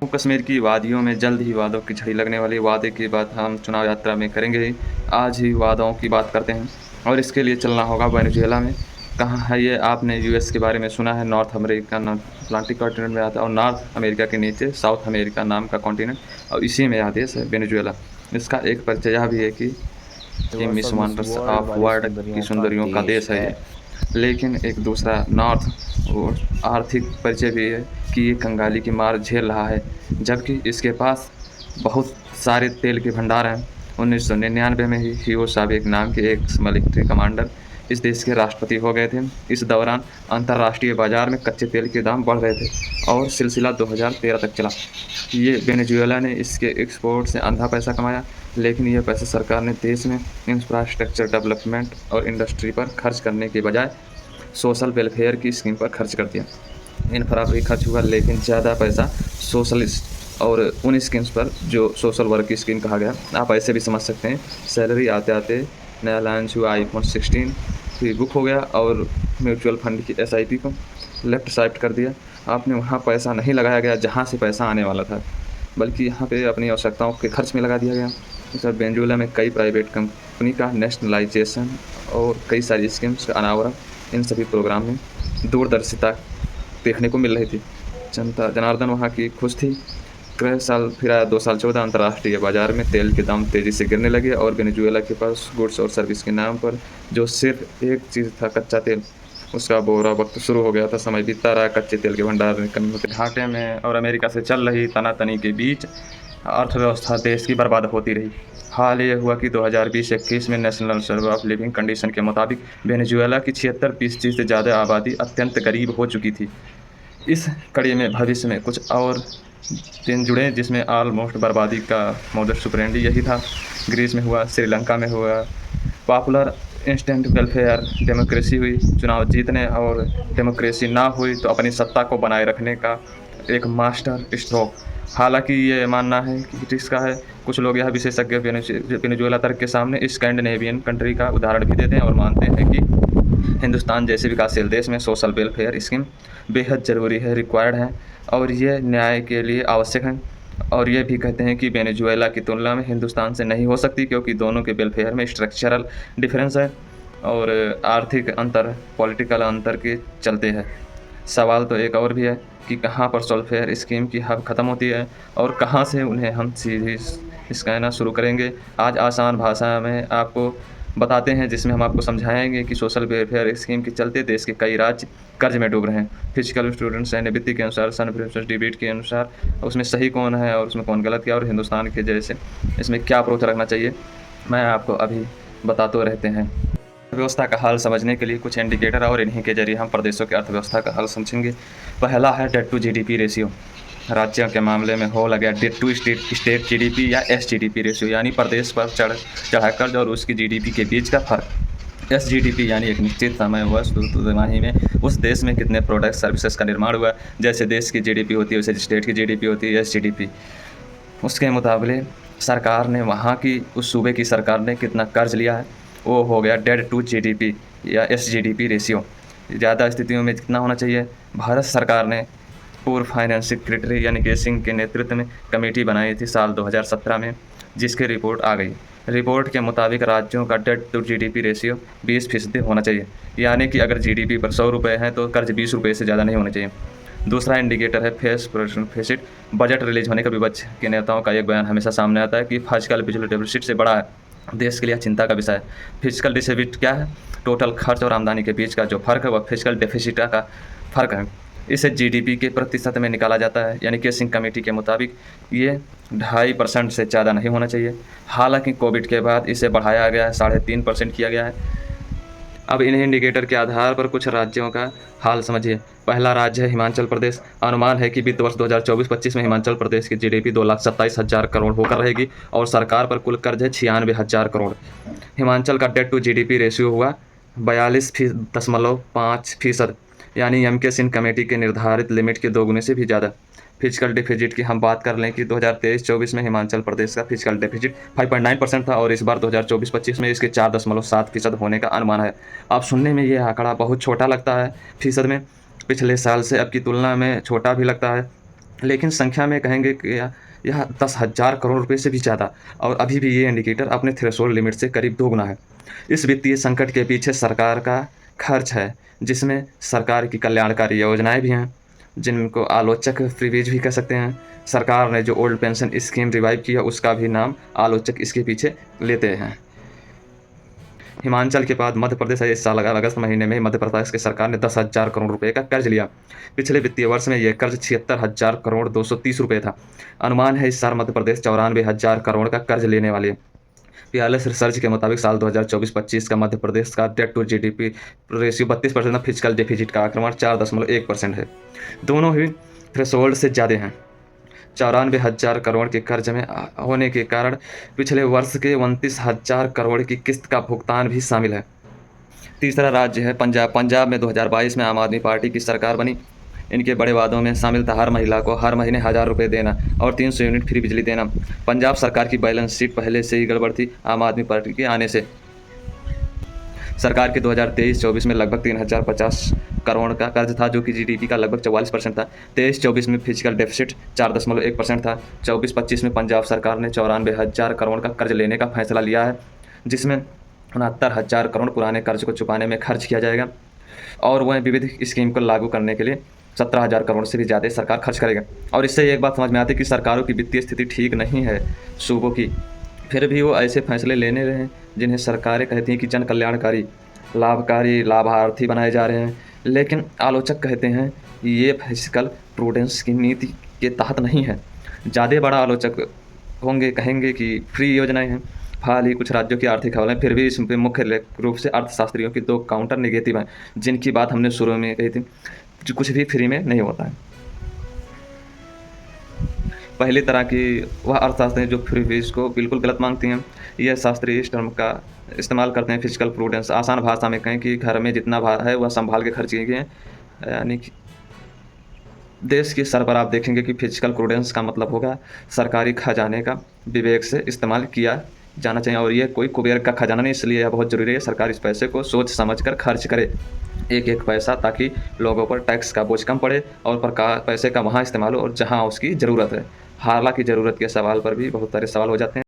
जम्मू कश्मीर की वादियों में जल्द ही वादों की झड़ी लगने वाली वादे की बात हम चुनाव यात्रा में करेंगे ही। आज ही वादों की बात करते हैं और इसके लिए चलना होगा वेनेजुएला में। कहाँ है ये? आपने यूएस के बारे में सुना है, नॉर्थ अमेरिका अटलांटिक कॉन्टिनेंट में आता है और नॉर्थ अमेरिका के नीचे साउथ अमेरिका नाम का कॉन्टिनेंट, और इसी में यह देश है वेनेजुएला। इसका एक परिचय यह भी है कि ये miss miss wonders world of वाली वर्ल्ड की सुंदरियों का सुंदरियों का देश देश है है। ये। लेकिन एक दूसरा नॉर्थ और आर्थिक परिचय भी है कि ये कंगाली की मार झेल रहा है, जबकि इसके पास बहुत सारे तेल के भंडार हैं। 1999 में ही हीरो साबिक नाम के एक मिलिट्री कमांडर इस देश के राष्ट्रपति हो गए थे। इस दौरान अंतर्राष्ट्रीय बाजार में कच्चे तेल के दाम बढ़ रहे थे और सिलसिला 2013 तक चला। ये वेनेजुएला ने इसके एक्सपोर्ट से अंधा पैसा कमाया, लेकिन यह पैसा सरकार ने देश में इंफ्रास्ट्रक्चर डेवलपमेंट और इंडस्ट्री पर खर्च करने के बजाय सोशल वेलफेयर की स्कीम पर खर्च कर दिया। इंफ्रा पर खर्च हुआ, लेकिन ज़्यादा पैसा सोशलिस्ट और उन स्कीम्स पर जो सोशल वर्क की स्कीम कहा गया। आप ऐसे भी समझ सकते हैं, सैलरी आते आते नया लॉन्च हुआ iPhone 16 भी बुक हो गया और म्यूचुअल फंड की SIP को लेफ्ट साइड कर दिया। आपने वहाँ पैसा नहीं लगाया गया जहाँ से पैसा आने वाला था, बल्कि यहाँ पे अपनी आवश्यकताओं के खर्च में लगा दिया गया। सर, वेनेजुएला में कई प्राइवेट कंपनी का नेशनलाइजेशन और कई सारी स्कीम्स का अनावरण इन सभी प्रोग्राम में दूरदर्शिता देखने को मिल रही थी। जनता जनार्दन वहाँ की खुश थी। क्रय साल फिर आया 2014। अंतर्राष्ट्रीय बाजार में तेल के दाम तेज़ी से गिरने लगे और वेनेजुएला के पास गुड्स और सर्विस के नाम पर जो सिर्फ एक चीज़ था, कच्चा तेल, उसका बोरा वक्त शुरू हो गया था। समय बीतता रहा, कच्चे तेल के भंडार में कमी होते, घाटे में और अमेरिका से चल रही तनातनी के बीच अर्थव्यवस्था देश की बर्बाद होती रही। हाल ये हुआ कि 2020-21 में national survey of living condition के मुताबिक वेनेजुएला की 76% से ज़्यादा आबादी अत्यंत गरीब हो चुकी थी। इस कड़ी में भविष्य में कुछ और दिन जुड़े जिसमें ऑलमोस्ट बर्बादी का मोडस सुपरेंडी यही था। ग्रीस में हुआ, श्रीलंका में हुआ। पॉपुलर इंस्टेंट वेलफेयर डेमोक्रेसी हुई, चुनाव जीतने और डेमोक्रेसी ना हुई तो अपनी सत्ता को बनाए रखने का एक मास्टर स्ट्रोक। हालांकि ये मानना है कि क्रिटिक्स का है, कुछ लोग यह विशेषज्ञ वेनेजुएला तर्क के सामने स्कैंडिनेवियन कंट्री का उदाहरण भी देते हैं और मानते हैं कि हिंदुस्तान जैसे विकासशील देश में सोशल वेलफेयर स्कीम बेहद ज़रूरी है, रिक्वायर्ड है और ये न्याय के लिए आवश्यक है। और ये भी कहते हैं कि वेनेजुएला की तुलना में हिंदुस्तान से नहीं हो सकती, क्योंकि दोनों के वेलफेयर में स्ट्रक्चरल डिफरेंस है और आर्थिक अंतर, पॉलिटिकल अंतर के चलते हैं। सवाल तो एक और भी है कि कहाँ पर वेलफेयर स्कीम की हद ख़त्म होती है और कहाँ से उन्हें हम सीधे कहना शुरू करेंगे। आज आसान भाषा में आपको बताते हैं, जिसमें हम आपको समझाएंगे कि सोशल वेलफेयर स्कीम के चलते देश के कई राज्य कर्ज में डूब रहे हैं। फिजिकल स्टूडेंट्स एंड वित्त के अनुसार, सन डिबेट के अनुसार उसमें सही कौन है और उसमें कौन गलत किया और हिंदुस्तान के जैसे इसमें क्या अप्रोच रखना चाहिए, मैं आपको अभी बताते रहते हैं। अर्थव्यवस्था का हाल समझने के लिए कुछ इंडिकेटर और इन्हीं के जरिए हम प्रदेशों की अर्थव्यवस्था का हाल समझेंगे। पहला है डेट टू GDP रेशियो। राज्यों के मामले में हो लगा डेट टू स्टेट GDP या SGDP रेशियो, यानी प्रदेश पर चढ़ा कर्ज और उसकी GDP के बीच का फर्क। SGDP यानी एक निश्चित समय वर्ष तिमाही में उस देश में कितने प्रोडक्ट सर्विसेज का निर्माण हुआ। जैसे देश की GDP होती है वैसे स्टेट की GDP होती है SGDP। उसके मुकाबले सरकार ने, वहाँ की उस सूबे की सरकार ने कितना कर्ज लिया है, वो हो गया डेट टू GDP या SGDP रेशियो। ज़्यादा स्थितियों में कितना होना चाहिए? भारत सरकार ने पूर्व फाइनेंस सेक्रेटरी यानी के सिंह के नेतृत्व में कमेटी बनाई थी साल 2017 में, जिसकी रिपोर्ट आ गई। रिपोर्ट के मुताबिक राज्यों का डेट टू GDP रेशियो 20% होना चाहिए, यानी कि अगर GDP पर 100 रुपये हैं तो कर्ज 20 रुपये से ज़्यादा नहीं होना चाहिए। दूसरा इंडिकेटर है फेसिट। बजट रिलीज होने के विपक्ष के नेताओं का एक बयान हमेशा सामने आता है कि फिजिकल डेफिसिट से बड़ा है, देश के लिए चिंता का विषय है। फिजिकल डेफिसिट क्या है? टोटल खर्च और आमदनी के बीच का जो फर्क है वह फिजिकल डेफिसिट का फर्क है। इसे GDP के प्रतिशत में निकाला जाता है, यानी कि सिंह कमेटी के मुताबिक ये 2.5% से ज़्यादा नहीं होना चाहिए। हालांकि कोविड के बाद इसे बढ़ाया गया है, 3.5% किया गया है। अब इन्हीं इंडिकेटर के आधार पर कुछ राज्यों का हाल समझिए। पहला राज्य है हिमाचल प्रदेश। अनुमान है कि वित्त वर्ष 2024-25 में हिमाचल प्रदेश की GDP 2,27,000 करोड़ होकर रहेगी और सरकार पर कुल कर्ज है 96,000 करोड़। हिमाचल का डेट टू GDP रेशियो हुआ 42.5%, यानी MK सिंह कमेटी के निर्धारित लिमिट के 2 गुने से भी ज़्यादा। फिजिकल डेफिसिट की हम बात कर लें कि 2023-24 में हिमाचल प्रदेश का फिजिकल डेफिसिट 5.9% था और इस बार 2024-25 में इसके 4.7% होने का अनुमान है। अब सुनने में ये आंकड़ा बहुत छोटा लगता है फीसद में, पिछले साल से अब की तुलना में छोटा भी लगता है, लेकिन संख्या में कहेंगे कि यह 10,000 करोड़ रुपए से भी ज़्यादा, और अभी भी ये इंडिकेटर अपने थ्रेशोल्ड लिमिट से करीब दोगुना है। इस वित्तीय संकट के पीछे सरकार का खर्च है, जिसमें सरकार की कल्याणकारी योजनाएँ भी हैं, जिनको आलोचक फ्रीबीज भी कह सकते हैं। सरकार ने जो ओल्ड पेंशन स्कीम रिवाइव की है, उसका भी नाम आलोचक इसके पीछे लेते हैं। हिमाचल के बाद मध्य प्रदेश है। इस साल अगस्त महीने में मध्य प्रदेश की सरकार ने 10,000 करोड़ रुपए का कर्ज लिया। पिछले वित्तीय वर्ष में यह कर्ज 76,000 करोड़ 230 रुपए था। अनुमान है इस साल मध्य प्रदेश 94,000 करोड़ का कर्ज लेने वाली है। पीआरएस रिसर्च के मुताबिक साल 2024-25 का मध्य प्रदेश का debt to GDP ratio 32% fiscal deficit का आक्रमण 4.1% है। दोनों ही थ्रेशोल्ड से ज़्यादा हैं। 94,000 करोड़ के कर्ज में होने के कारण पिछले वर्ष के 29,000 करोड़ की किस्त का भुगतान भी शामिल है। तीसरा राज्य है पंजाब। पंजाब में 2022 में आम आदमी पार्टी की सरकार बनी। इनके बड़े वादों में शामिल था हर महिला को हर महीने 1,000 रुपये देना और 300 यूनिट फ्री बिजली देना। पंजाब सरकार की बैलेंस शीट पहले से ही गड़बड़ थी। आम आदमी पार्टी के आने से सरकार के 2023-24 में लगभग 3,050 करोड़ का कर्ज था, जो कि जीडीपी का लगभग 44% था। 23-24 में फिजिकल डेफिसिट 4.1% था। 24-25 में पंजाब सरकार ने 94,000 करोड़ का कर्ज लेने का फैसला लिया है, जिसमें 69,000 करोड़ पुराने कर्ज को चुकाने में खर्च किया जाएगा, और वह विविध स्कीम को लागू करने के लिए 17,000 करोड़ से भी ज़्यादा सरकार खर्च करेगा। और इससे एक बात समझ में आती है कि सरकारों की वित्तीय स्थिति ठीक नहीं है सूबों की, फिर भी वो ऐसे फैसले लेने रहे हैं जिन्हें सरकारें कहती हैं कि जन कल्याणकारी, लाभकारी, लाभार्थी बनाए जा रहे हैं। लेकिन आलोचक कहते हैं कि ये फिस्कल प्रूडेंस की नीति के तहत नहीं है। ज़्यादा बड़ा आलोचक होंगे कहेंगे कि फ्री योजनाएं हैं। हाल ही कुछ राज्यों की आर्थिक हालत, फिर भी इसमें मुख्य रूप से अर्थशास्त्रियों की 2 काउंटर नेगेटिव हैं, जिनकी बात हमने शुरू में कही थी। जो कुछ भी फ्री में नहीं होता है। पहली तरह की वह अर्थशास्त्री हैं जो फ्री फीस को बिल्कुल गलत मानती हैं। यह शास्त्री इस टर्म का इस्तेमाल करते हैं फिजिकल प्रूडेंस। आसान भाषा में कहें कि घर में जितना है वह संभाल के खर्च किए गए, यानी कि देश की स्तर पर आप देखेंगे कि फिजिकल प्रूडेंस का मतलब होगा सरकारी खजाने का विवेक से इस्तेमाल किया जाना चाहिए, और ये कोई कुबेर का खजाना नहीं, इसलिए यह बहुत ज़रूरी है सरकार इस पैसे को सोच समझ कर खर्च करे, एक एक पैसा, ताकि लोगों पर टैक्स का बोझ कम पड़े और पैसे का वहाँ इस्तेमाल हो और जहाँ उसकी ज़रूरत है। हालांकि ज़रूरत के सवाल पर भी बहुत सारे सवाल हो जाते हैं।